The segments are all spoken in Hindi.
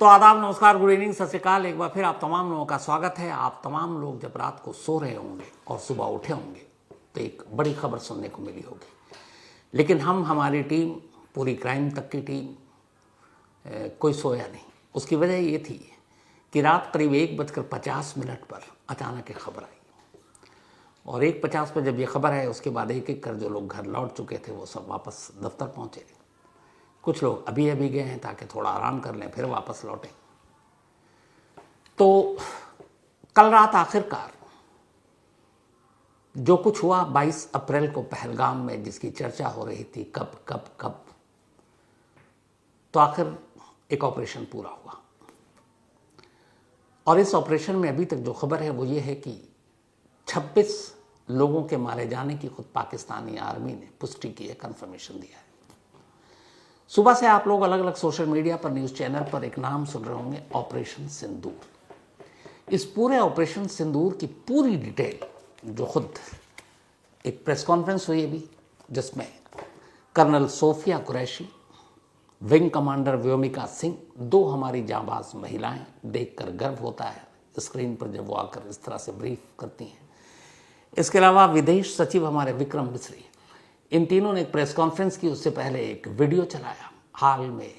तो आदाब, नमस्कार, गुड इवनिंग, सत श्री अकाल। एक बार फिर आप तमाम लोगों का स्वागत है। आप तमाम लोग जब रात को सो रहे होंगे और सुबह उठे होंगे तो एक बड़ी खबर सुनने को मिली होगी, लेकिन हमारी टीम, पूरी क्राइम तक की टीम, कोई सोया नहीं। उसकी वजह ये थी कि रात करीब 1:50 पर अचानक एक खबर आई, और 1:50 पर जब ये खबर है उसके बाद एक एक कर जो लोग घर लौट चुके थे वो सब वापस दफ्तर पहुंचे। कुछ लोग अभी अभी गए हैं ताकि थोड़ा आराम कर लें, फिर वापस लौटें। तो कल रात आखिरकार जो कुछ हुआ 22 अप्रैल को पहलगाम में, जिसकी चर्चा हो रही थी कब कब कब, तो आखिर एक ऑपरेशन पूरा हुआ। और इस ऑपरेशन में अभी तक जो खबर है वो ये है कि 26 लोगों के मारे जाने की खुद पाकिस्तानी आर्मी ने पुष्टि की है, कंफर्मेशन दिया है। सुबह से आप लोग अलग अलग सोशल मीडिया पर, न्यूज़ चैनल पर एक नाम सुन रहे होंगे, ऑपरेशन सिंदूर। इस पूरे ऑपरेशन सिंदूर की पूरी डिटेल, जो खुद एक प्रेस कॉन्फ्रेंस हुई अभी, जिसमें colonel Sofiya Qureshi, wing commander Vyomika Singh, दो हमारी जांबाज महिलाएं, देखकर गर्व होता है स्क्रीन पर जब वो आकर इस तरह से ब्रीफ करती हैं। इसके अलावा विदेश सचिव हमारे विक्रम मिस्री, इन तीनों ने एक प्रेस कॉन्फ्रेंस की। उससे पहले एक वीडियो चलाया हाल में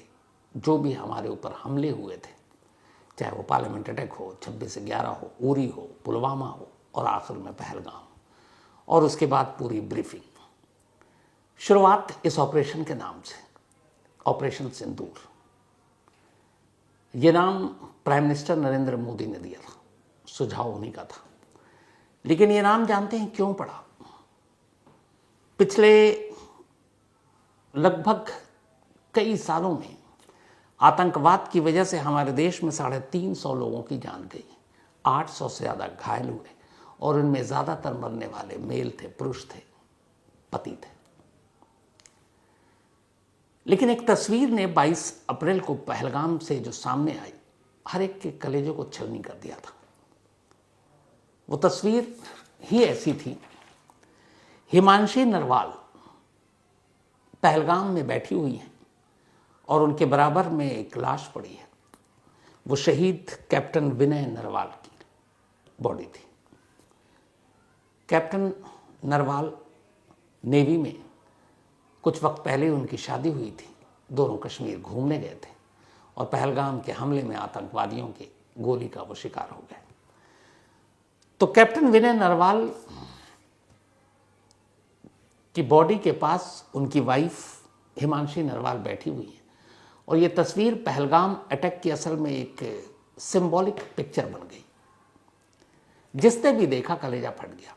जो भी हमारे ऊपर हमले हुए थे, चाहे वो पार्लियामेंट अटैक हो, 26/11 हो, उरी हो, पुलवामा हो, और आखिर में पहलगाम, और उसके बाद पूरी ब्रीफिंग। शुरुआत इस ऑपरेशन के नाम से, ऑपरेशन सिंदूर। ये नाम प्राइम मिनिस्टर नरेंद्र मोदी ने दिया था, सुझाव उन्हीं का था। लेकिन ये नाम जानते हैं क्यों पड़ा? पिछले लगभग कई सालों में आतंकवाद की वजह से हमारे देश में 350 लोगों की जान गई, 800 से ज़्यादा घायल हुए, और उनमें ज़्यादातर मरने वाले मेल थे, पुरुष थे, पति थे। लेकिन एक तस्वीर ने 22 अप्रैल को पहलगाम से जो सामने आई, हर एक के कलेजों को छलनी कर दिया था। वो तस्वीर ही ऐसी थी। हिमांशी नरवाल पहलगाम में बैठी हुई हैं और उनके बराबर में एक लाश पड़ी है। वो शहीद कैप्टन विनय नरवाल की बॉडी थी। कैप्टन नरवाल नेवी में कुछ वक्त पहले उनकी शादी हुई थी। दोनों कश्मीर घूमने गए थे और पहलगाम के हमले में आतंकवादियों की गोली का वो शिकार हो गए। तो कैप्टन विनय नरवाल की बॉडी के पास उनकी वाइफ हिमांशी नरवाल बैठी हुई है, और ये तस्वीर पहलगाम अटैक की असल में एक सिंबॉलिक पिक्चर बन गई। जिसने भी देखा कलेजा फट गया।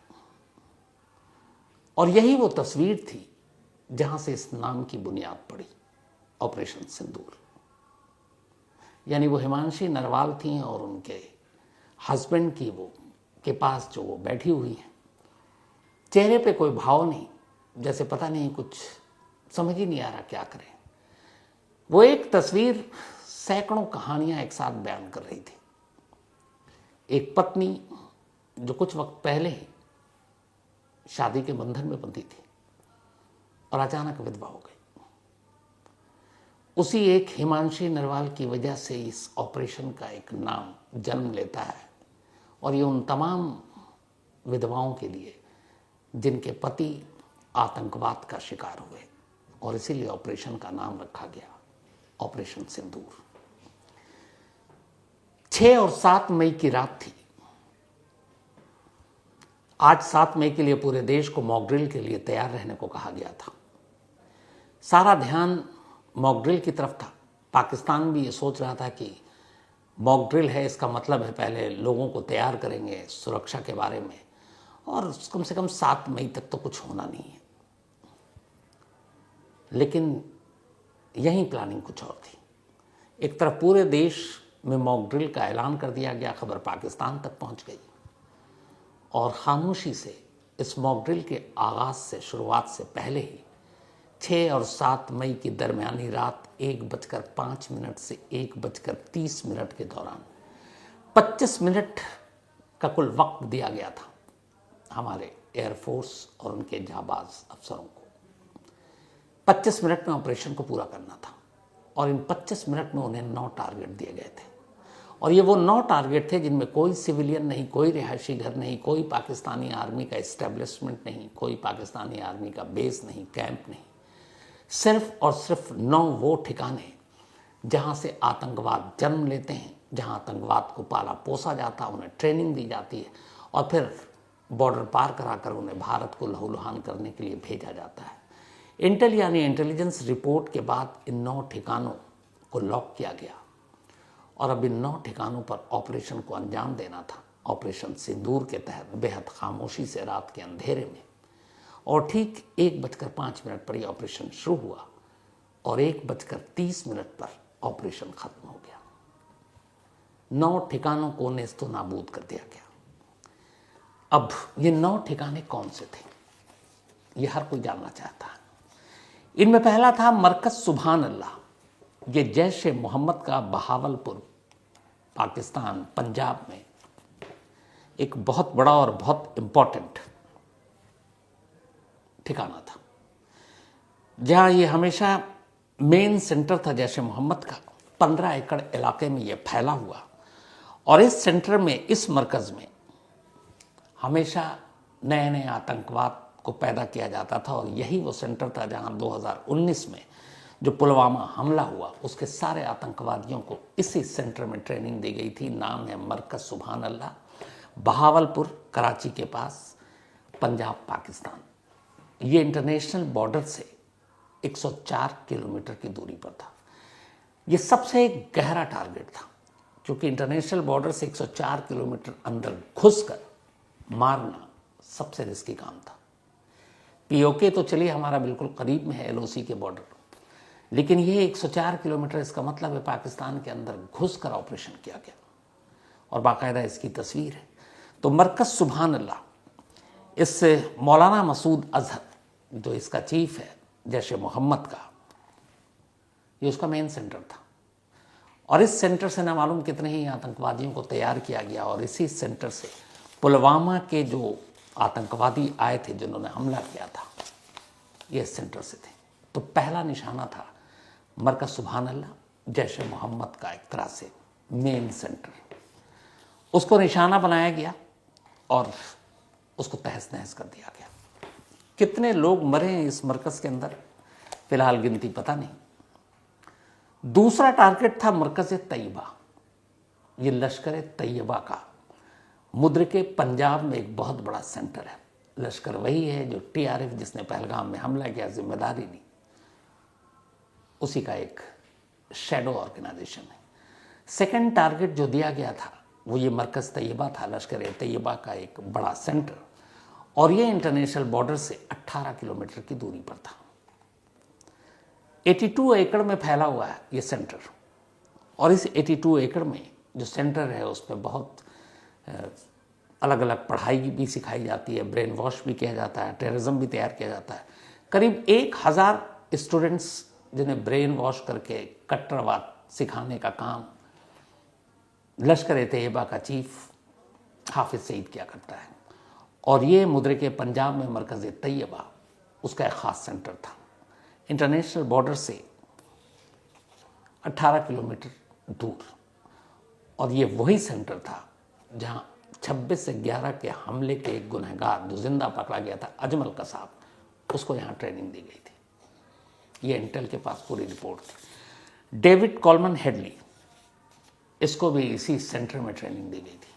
और यही वो तस्वीर थी जहां से इस नाम की बुनियाद पड़ी, ऑपरेशन सिंदूर। यानी वो हिमांशी नरवाल थी और उनके हस्बैंड की वो के पास जो वो बैठी हुई हैं, चेहरे पे कोई भाव नहीं, जैसे पता नहीं, कुछ समझ ही नहीं आ रहा क्या करें। वो एक तस्वीर सैकड़ों कहानियां एक साथ बयान कर रही थी। एक पत्नी जो कुछ वक्त पहले ही शादी के बंधन में बंधी थी और अचानक विधवा हो गई। उसी एक हिमांशी नरवाल की वजह से इस ऑपरेशन का एक नाम जन्म लेता है, और ये उन तमाम विधवाओं के लिए जिनके पति आतंकवाद का शिकार हुए, और इसीलिए ऑपरेशन का नाम रखा गया ऑपरेशन सिंदूर। 6 और 7 मई की रात थी। आज 7 मई के लिए पूरे देश को मॉक ड्रिल के लिए तैयार रहने को कहा गया था। सारा ध्यान मॉक ड्रिल की तरफ था। पाकिस्तान भी ये सोच रहा था कि मॉक ड्रिल है, इसका मतलब है पहले लोगों को तैयार करेंगे सुरक्षा के बारे में, और कम से कम 7 मई तक तो कुछ होना नहीं है। लेकिन यही प्लानिंग कुछ और थी। एक तरफ पूरे देश में मॉक ड्रिल का ऐलान कर दिया गया, खबर पाकिस्तान तक पहुंच गई, और खामोशी से इस मॉक ड्रिल के आगाज से, शुरुआत से पहले ही 6 और 7 मई की दरमियानी रात 1:05 से 1:30 के दौरान 25 मिनट का कुल वक्त दिया गया था हमारे एयरफोर्स और उनके जाबाज अफसरों को। 25 मिनट में ऑपरेशन को पूरा करना था। और इन 25 मिनट में उन्हें 9 टारगेट दिए गए थे। और ये वो 9 टारगेट थे जिनमें कोई सिविलियन नहीं, कोई रिहायशी घर नहीं, कोई पाकिस्तानी आर्मी का इस्टेब्लिशमेंट नहीं, कोई पाकिस्तानी आर्मी का बेस नहीं, कैंप नहीं। सिर्फ और सिर्फ 9 वो ठिकाने जहाँ से आतंकवाद जन्म लेते हैं, जहाँ आतंकवाद को पाला पोसा जाता, उन्हें ट्रेनिंग दी जाती है और फिर बॉर्डर पार कराकर उन्हें भारत को लहूलुहान करने के लिए भेजा जाता है। इंटेल यानी इंटेलिजेंस रिपोर्ट के बाद इन 9 ठिकानों को लॉक किया गया और अब इन 9 ठिकानों पर ऑपरेशन को अंजाम देना था। ऑपरेशन सिंदूर के तहत बेहद खामोशी से रात के अंधेरे में, और ठीक 1:05 पर यह ऑपरेशन शुरू हुआ और 1:30 पर ऑपरेशन खत्म हो गया। 9 ठिकानों को नेस्तो नाबूद कर दिया गया। अब ये 9 ठिकाने कौन से थे, ये हर कोई जानना चाहता है। इनमें पहला था मरकज सुभान अल्लाह। ये जैश ए मोहम्मद का बहावलपुर, पाकिस्तान, पंजाब में एक बहुत बड़ा और बहुत इंपॉर्टेंट ठिकाना था, जहां ये हमेशा मेन सेंटर था जैश ए मोहम्मद का। 15 एकड़ इलाके में ये फैला हुआ और इस सेंटर में, इस मरकज में हमेशा नए नए आतंकवाद को पैदा किया जाता था। और यही वो सेंटर था जहां 2019 में जो पुलवामा हमला हुआ, उसके सारे आतंकवादियों को इसी सेंटर में ट्रेनिंग दी गई थी। नाम है मरकज सुभान अल्लाह, बहावलपुर, कराची के पास, पंजाब, पाकिस्तान। ये इंटरनेशनल बॉर्डर से 104 किलोमीटर की दूरी पर था। ये सबसे गहरा टारगेट था, क्योंकि इंटरनेशनल बॉर्डर से 104 किलोमीटर अंदर घुसकर मारना सबसे रिस्की काम था। पीओके तो चलिए हमारा बिल्कुल करीब में है, एलओसी के बॉर्डर, लेकिन ये 104 किलोमीटर, इसका मतलब है पाकिस्तान के अंदर घुसकर ऑपरेशन किया गया और बाकायदा इसकी तस्वीर है। तो मरकज सुभान अल्लाह, इससे मौलाना मसूद अजहर जो इसका चीफ है जैश ए मोहम्मद का, ये उसका मेन सेंटर था। और इस सेंटर से ना मालूम कितने ही आतंकवादियों को तैयार किया गया और इसी सेंटर से पुलवामा के जो आतंकवादी आए थे जिन्होंने हमला किया था, ये इस सेंटर से थे। तो पहला निशाना था मरकज सुभान अल्लाह, जैश ए मोहम्मद का एक तरह से मेन सेंटर। उसको निशाना बनाया गया और उसको तहस नहस कर दिया गया। कितने लोग मरे हैं इस मरकज के अंदर, फिलहाल गिनती पता नहीं। दूसरा टारगेट था मरकज तैयबा। ये लश्कर तैयबा का मुद्र के पंजाब में एक बहुत बड़ा सेंटर है। लश्कर वही है जो टीआरएफ, जिसने पहलगाम में हमला किया, जिम्मेदारी ली, उसी का एक शैडो ऑर्गेनाइजेशन है। सेकंड टारगेट जो दिया गया था वो ये मरकज तैयबा था, लश्कर तैयबा का एक बड़ा सेंटर, और ये इंटरनेशनल बॉर्डर से 18 किलोमीटर की दूरी पर था। 82 एकड़ में फैला हुआ है ये सेंटर, और इस 82 एकड़ में जो सेंटर है उसमें बहुत अलग अलग पढ़ाई भी सिखाई जाती है, ब्रेन वॉश भी किया जाता है, टेररिज्म भी तैयार किया जाता है। करीब 1000 स्टूडेंट्स जिन्हें ब्रेन वॉश करके कट्टरवाद सिखाने का काम लश्कर तैयबा का चीफ हाफिज सईद किया करता है। और ये मुद्रे के पंजाब में मरकज तैयबा उसका एक ख़ास सेंटर था, इंटरनेशनल बॉर्डर से 18 किलोमीटर दूर। और ये वही सेंटर था जहां 26/11 के हमले के एक गुनहगार जो जिंदा पकड़ा गया था, अजमल कसाब, उसको यहाँ ट्रेनिंग दी गई थी। ये इंटेल के पास पूरी रिपोर्ट थी। डेविड कॉलमन हेडली, इसको भी इसी सेंटर में ट्रेनिंग दी गई थी।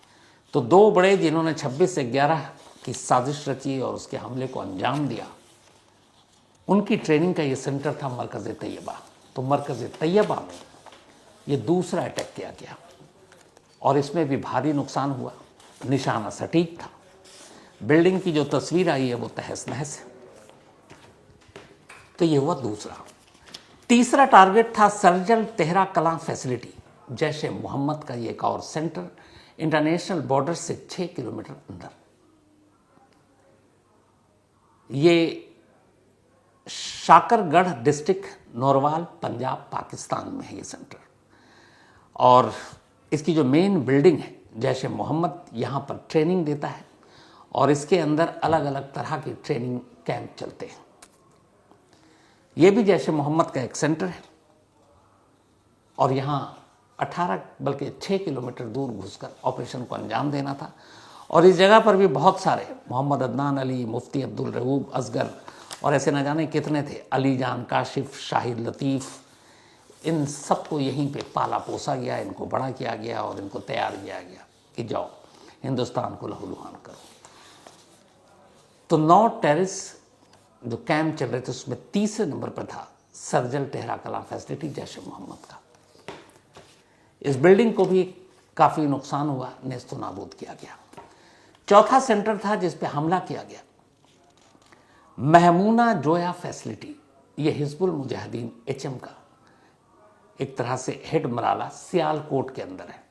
तो 2 बड़े जिन्होंने 26/11 की साजिश रची और उसके हमले को अंजाम दिया, उनकी ट्रेनिंग का ये सेंटर था मरकज तैयबा। तो मरकज तैयबा में ये दूसरा अटैक किया गया और इसमें भी भारी नुकसान हुआ। निशाना सटीक था, बिल्डिंग की जो तस्वीर आई है वो तहस नहस है। तो ये हुआ दूसरा। तीसरा टारगेट था सर्जल तेहरा कलां फैसिलिटी, जैश ए मोहम्मद का ये एक और सेंटर, इंटरनेशनल बॉर्डर से 6 किलोमीटर अंदर। ये शाकरगढ़ डिस्ट्रिक्ट, नौरवाल, पंजाब, पाकिस्तान में है ये सेंटर। और इसकी जो मेन बिल्डिंग है, जैश ए मोहम्मद यहाँ पर ट्रेनिंग देता है और इसके अंदर अलग अलग तरह के ट्रेनिंग कैंप चलते हैं। ये भी जैश ए मोहम्मद का एक सेंटर है। और यहाँ 18 बल्कि 6 किलोमीटर दूर घुसकर ऑपरेशन को अंजाम देना था। और इस जगह पर भी बहुत सारे मोहम्मद अदनान अली, मुफ्ती अब्दुल रहूब असगर और ऐसे न जाने कितने थे, अली जान काशिफ, शाहिद लतीफ़, इन सबको यहीं पे पाला पोसा गया, इनको बड़ा किया गया और इनको तैयार किया गया कि जाओ हिंदुस्तान को लहूलुहान करो। तो 9 टेरिस जो कैंप चल रहे थे उसमें तीसरे नंबर पर था सर्जल टेहरा कलां फैसिलिटी जैश मोहम्मद का। इस बिल्डिंग को भी काफ़ी नुकसान हुआ, नेस्तो नाबूद किया गया। चौथा सेंटर था जिस पे हमला किया गया, महमूना जोया फैसिलिटी। ये हिजबुल मुजाहिदीन HM का एक तरह से हेड मराला सियालकोट के अंदर है।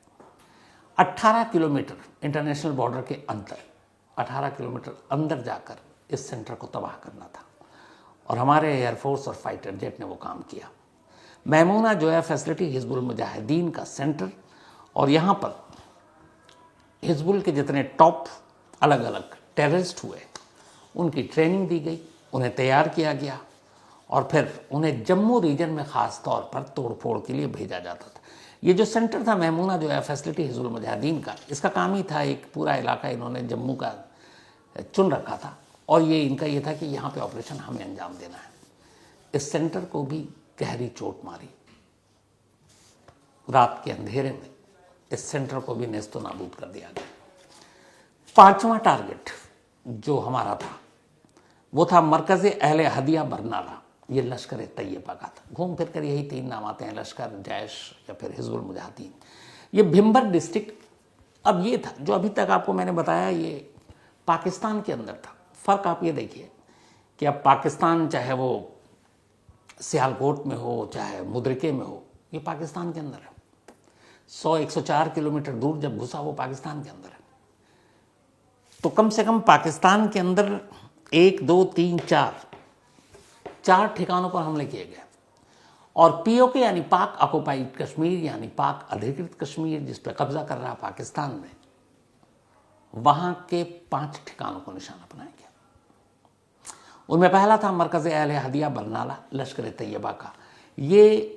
18 किलोमीटर इंटरनेशनल बॉर्डर के अंदर, 18 किलोमीटर अंदर जाकर इस सेंटर को तबाह करना था और हमारे एयरफोर्स और फाइटर जेट ने वो काम किया। महमूना जोया फैसिलिटी हिजबुल मुजाहिदीन का सेंटर, और यहाँ पर हिजबुल के जितने टॉप अलग अलग टेररिस्ट हुए उनकी ट्रेनिंग दी गई, उन्हें तैयार किया गया और फिर उन्हें जम्मू रीजन में ख़ास तौर पर तोड़फोड़ के लिए भेजा जाता था। ये जो सेंटर था महमूना जोया फैसिलिटी हिजबुल मुजाहिदीन का, इसका काम ही था एक पूरा इलाका इन्होंने जम्मू का चुन रखा था और ये इनका ये था कि यहाँ पे ऑपरेशन हमें अंजाम देना है। इस सेंटर को भी गहरी चोट मारी। रात के अंधेरे में इस सेंटर को भी नेस्तो नाबूद कर दिया गया। पांचवा टारगेट जो हमारा था वो था मरकज़ अहले हदिया बरनाला। ये लश्कर तैयबा का था। घूम फिर कर यही 3 नाम आते हैं, लश्कर, जैश या फिर हिजबुल मुजाहिदीन। ये भिम्बर डिस्ट्रिक्ट अब ये था जो अभी तक आपको मैंने बताया, ये पाकिस्तान के अंदर था। फ़र्क आप ये देखिए कि अब पाकिस्तान चाहे वो सियालकोट में हो चाहे मुद्रिके में हो, ये पाकिस्तान के अंदर है। 100-104 किलोमीटर दूर जब घुसा वो पाकिस्तान के अंदर है। तो कम से कम पाकिस्तान के अंदर 1, 2, 3, 4 ठिकानों पर हमले किए गए। और POK यानी पाक ऑक्युपाइड कश्मीर यानी पाक अधिकृत कश्मीर जिस पर कब्जा कर रहा पाकिस्तान में, वहां के 5 ठिकानों को निशाना बनाया गया। उनमें पहला था मरकज़ अहले हदिया बरनाला, लश्कर तैयबा का। ये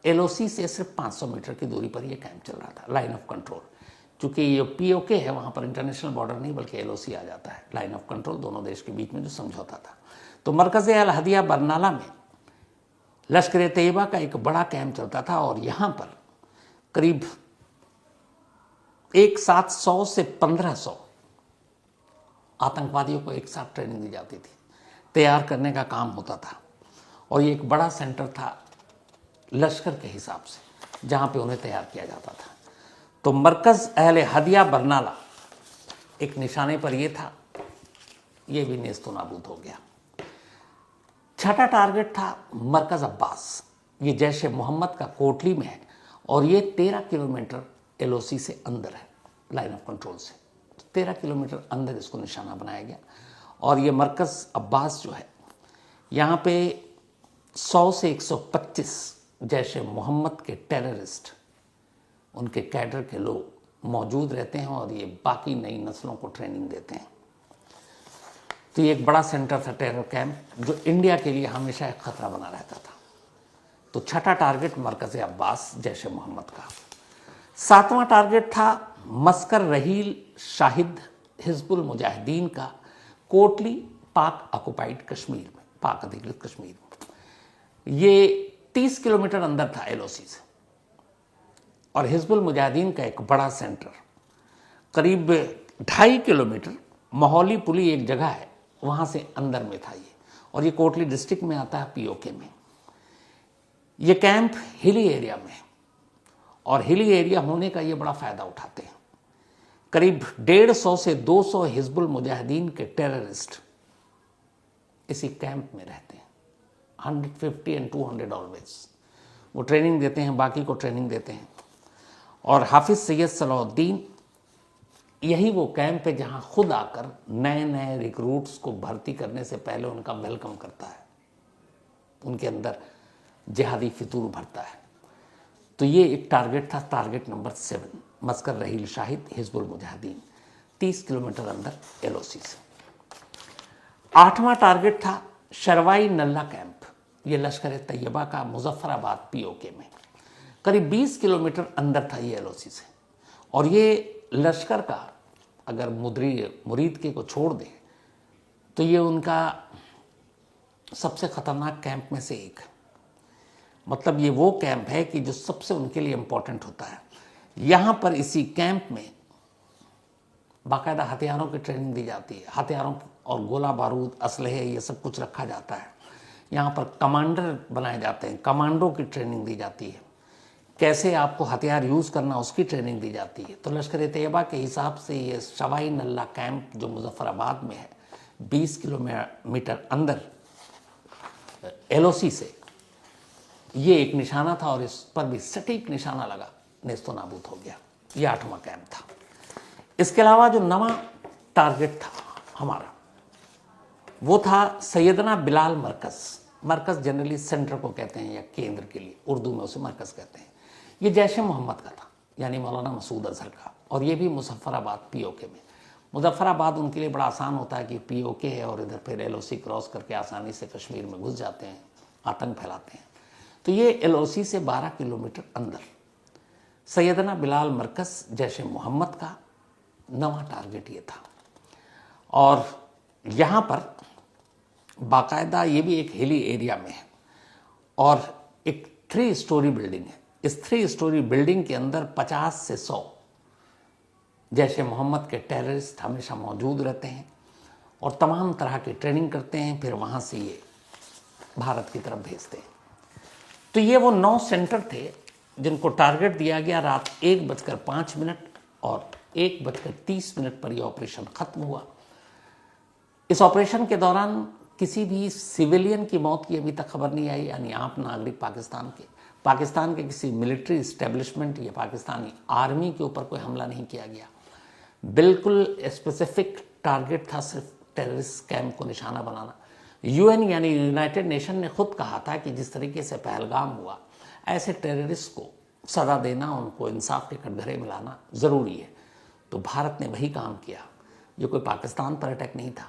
LOC से सिर्फ 500 मीटर की दूरी पर यह कैंप चल रहा था, लाइन ऑफ कंट्रोल। चूंकि ये POK है वहां पर इंटरनेशनल बॉर्डर नहीं बल्कि LOC आ जाता है, लाइन ऑफ कंट्रोल, दोनों देश के बीच में जो समझौता था। तो मरकज़ अहले हदिया बरनाला में लश्कर तैयबा का एक बड़ा कैंप चलता था और यहाँ पर करीब एक साथ 100 से 1500 आतंकवादियों को एक साथ ट्रेनिंग दी जाती थी, तैयार करने का काम होता था। और ये एक बड़ा सेंटर था लश्कर के हिसाब से जहाँ पे उन्हें तैयार किया जाता था। तो मरकज़ अहले हदिया बरनाला एक निशाने पर ये था, ये भी नेस्तो नाबूद हो गया। छठा टारगेट था मरकज़ अब्बास। ये जैश मोहम्मद का कोटली में है और ये 13 किलोमीटर LOC से अंदर है, लाइन ऑफ कंट्रोल से। 13 किलोमीटर अंदर इसको निशाना बनाया गया। और ये मरकज़ अब्बास जो है, यहाँ पे 100 से 125 जैश मोहम्मद के टेररिस्ट, उनके कैडर के लोग मौजूद रहते हैं और ये बाकी नई नस्लों को ट्रेनिंग देते हैं। तो ये एक बड़ा सेंटर था टेरर कैंप जो इंडिया के लिए हमेशा एक खतरा बना रहता था। तो छठा टारगेट मरकज़ अब्बास जैश मोहम्मद का। 7वां टारगेट था मस्कर रहील शाहिद हिजबुल मुजाहिदीन का, कोटली पाक ऑक्युपाइड कश्मीर में, पाक अधिकृत कश्मीर में। ये 30 किलोमीटर अंदर था LOC से। और हिजबुल मुजाहिदीन का एक बड़ा सेंटर करीब 2.5 किलोमीटर मोहौली पुली एक जगह है, वहां से अंदर में था ये। और ये कोटली डिस्ट्रिक्ट में आता है, POK में। ये कैंप हिली एरिया में है और हिली एरिया होने का ये बड़ा फायदा उठाते हैं। करीब 150 से 200 हिजबुल मुजाहिदीन के टेररिस्ट इसी कैंप में रहते हैं। 150 and 200 ऑलवेज। वो ट्रेनिंग देते हैं, बाकी को ट्रेनिंग देते हैं। और हाफिज सैयद सलाउद्दीन यही वो कैंप है जहां खुद आकर नए नए रिक्रूट्स को भर्ती करने से पहले उनका वेलकम करता है, उनके अंदर जिहादी फितूर भरता है। तो ये एक टारगेट था, टारगेट नंबर 7, मस्कर रहील शाहिद हिजबुल मुजाहिदीन, 30 किलोमीटर अंदर LOC से। 8वां टारगेट था शरवाई नल्ला कैंप। ये लश्कर तैयबा का मुजफ्फराबाद POK में। करीब 20 किलोमीटर अंदर था ये एलओसी से। और ये लश्कर का अगर मुरीद के को छोड़ दें तो ये उनका सबसे खतरनाक कैंप में से एक है। मतलब ये वो कैंप है कि जो सबसे उनके लिए इम्पोर्टेंट होता है। यहाँ पर इसी कैंप में बाकायदा हथियारों की ट्रेनिंग दी जाती है, हथियारों और गोला बारूद, असलहे, ये सब कुछ रखा जाता है। यहाँ पर कमांडर बनाए जाते हैं, कमांडो की ट्रेनिंग दी जाती है, कैसे आपको हथियार यूज़ करना उसकी ट्रेनिंग दी जाती है। तो लश्कर-ए-तैयबा के हिसाब से ये शवाई नल्ला कैंप जो मुजफ्फराबाद में है, 20 किलोमीटर अंदर एलओसी से, ये एक निशाना था और इस पर भी सटीक निशाना लगा, नेस्तो नाबूद हो गया। ये 8वां कैंप था। इसके अलावा जो 9वां टारगेट था हमारा, वो था सैयदना बिलाल मरकज़। मरकज़ जनरली सेंटर को कहते हैं या केंद्र के लिए, उर्दू में उसे मरकज़ कहते हैं। ये जैश मोहम्मद का था, यानी मौलाना मसूद अजहर का, और ये भी मुजफ्फराबाद पीओके में। मुजफ्फराबाद उनके लिए बड़ा आसान होता है कि पीओके है और इधर फिर एलओसी क्रॉस करके आसानी से कश्मीर में घुस जाते हैं, आतंक फैलाते हैं। तो ये एलओसी से 12 किलोमीटर अंदर सैयदना बिलाल मरकज़ जैश मोहम्मद का 9वां टारगेट ये था। और यहाँ पर बाकायदा ये भी एक हिली एरिया में है और एक 3 स्टोरी बिल्डिंग है। इस 3 स्टोरी बिल्डिंग के अंदर 50 से 100 जैश मोहम्मद के टेररिस्ट हमेशा मौजूद रहते हैं और तमाम तरह की ट्रेनिंग करते हैं, फिर वहाँ से ये भारत की तरफ भेजते हैं। तो ये वो 9 सेंटर थे जिनको टारगेट दिया गया। रात 1:05 और 1:30 पर यह ऑपरेशन खत्म हुआ। इस ऑपरेशन के दौरान किसी भी सिविलियन की मौत की अभी तक खबर नहीं आई, यानी आम नागरिक पाकिस्तान के किसी मिलिट्री इस्टेब्लिशमेंट या पाकिस्तानी आर्मी के ऊपर कोई हमला नहीं किया गया। बिल्कुल स्पेसिफिक टारगेट था सिर्फ टेररिस्ट कैंप को निशाना बनाना। यूएन यानी यूनाइटेड नेशन ने खुद कहा था कि जिस तरीके से पहलगाम हुआ, ऐसे टेररिस्ट को सज़ा देना, उनको इंसाफ के कटघरे में लाना ज़रूरी है। तो भारत ने वही काम किया। ये कोई पाकिस्तान पर अटैक नहीं था,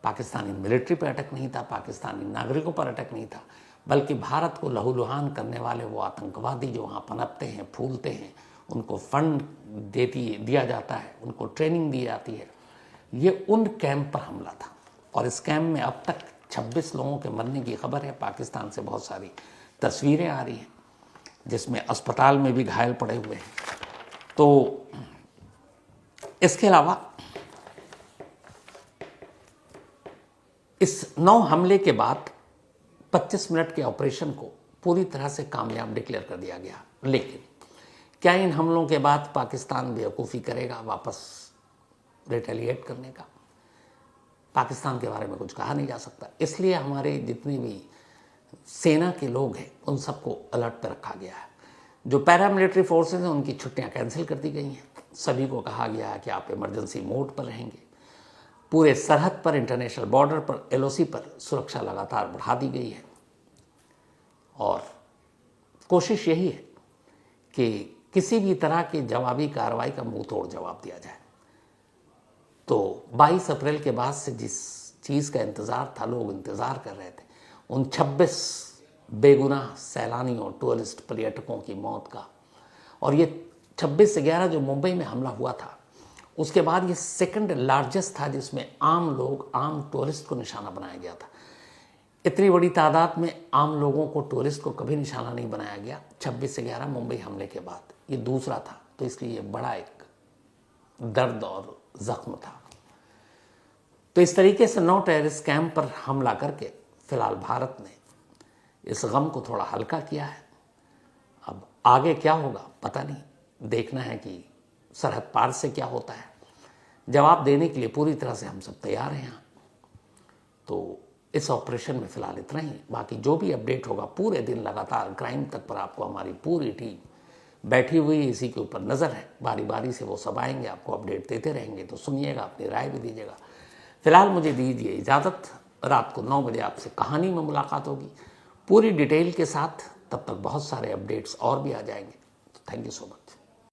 पाकिस्तानी मिलिट्री पर अटैक नहीं था, पाकिस्तानी नागरिकों पर अटैक नहीं था, बल्कि भारत को लहूलुहान करने वाले वो आतंकवादी जो वहाँ पनपते हैं, फूलते हैं, उनको फंड दिया जाता है, उनको ट्रेनिंग दी जाती है, ये उन कैंप पर हमला था। और इस कैंप में अब तक 26 लोगों के मरने की खबर है। पाकिस्तान से बहुत सारी तस्वीरें आ रही हैं जिसमें अस्पताल में भी घायल पड़े हुए हैं। तो इसके अलावा इस 9 हमले के बाद 25 मिनट के ऑपरेशन को पूरी तरह से कामयाब डिक्लेयर कर दिया गया। लेकिन क्या इन हमलों के बाद पाकिस्तान बेवकूफ़ी करेगा वापस रिटेलिएट करने का? पाकिस्तान के बारे में कुछ कहा नहीं जा सकता। इसलिए हमारे जितने भी सेना के लोग हैं उन सबको अलर्ट पर रखा गया है। जो पैरामिलिट्री फोर्सेस हैं उनकी छुट्टियां कैंसिल कर दी गई हैं। सभी को कहा गया है कि आप इमरजेंसी मोड पर रहेंगे। पूरे सरहद पर, इंटरनेशनल बॉर्डर पर, एलओसी पर सुरक्षा लगातार बढ़ा दी गई है और कोशिश यही है कि किसी भी तरह की जवाबी कार्रवाई का मुंह तोड़ जवाब दिया जाए। तो 22 अप्रैल के बाद से जिस चीज़ का इंतज़ार था, लोग इंतज़ार कर रहे थे, उन 26 बेगुनाह सैलानियों, टूरिस्ट, पर्यटकों की मौत का, और ये 26 से 11 जो मुंबई में हमला हुआ था, उसके बाद ये सेकंड लार्जेस्ट था जिसमें आम लोग, आम टूरिस्ट को निशाना बनाया गया था। इतनी बड़ी तादाद में आम लोगों को, टूरिस्ट को कभी निशाना नहीं बनाया गया 26 से 11 मुंबई हमले के बाद। ये दूसरा था, तो इसलिए ये बड़ा एक दर्द और जख्म था। तो इस तरीके से 9 टेररिस्ट कैंप पर हमला करके फिलहाल भारत ने इस गम को थोड़ा हल्का किया है। अब आगे क्या होगा पता नहीं, देखना है कि सरहद पार से क्या होता है। जवाब देने के लिए पूरी तरह से हम सब तैयार हैं यहाँ। तो इस ऑपरेशन में फ़िलहाल इतना ही। बाकी जो भी अपडेट होगा, पूरे दिन लगातार क्राइम तक पर आपको हमारी पूरी टीम बैठी हुई है, इसी के ऊपर नज़र है। बारी बारी से वो सब आएंगे, आपको अपडेट देते रहेंगे, तो सुनिएगा, अपनी राय भी दीजिएगा। फ़िलहाल मुझे दीजिए इजाज़त। रात को 9 बजे आपसे कहानी में मुलाकात होगी पूरी डिटेल के साथ। तब तक बहुत सारे अपडेट्स और भी आ जाएंगे। Thank you so much.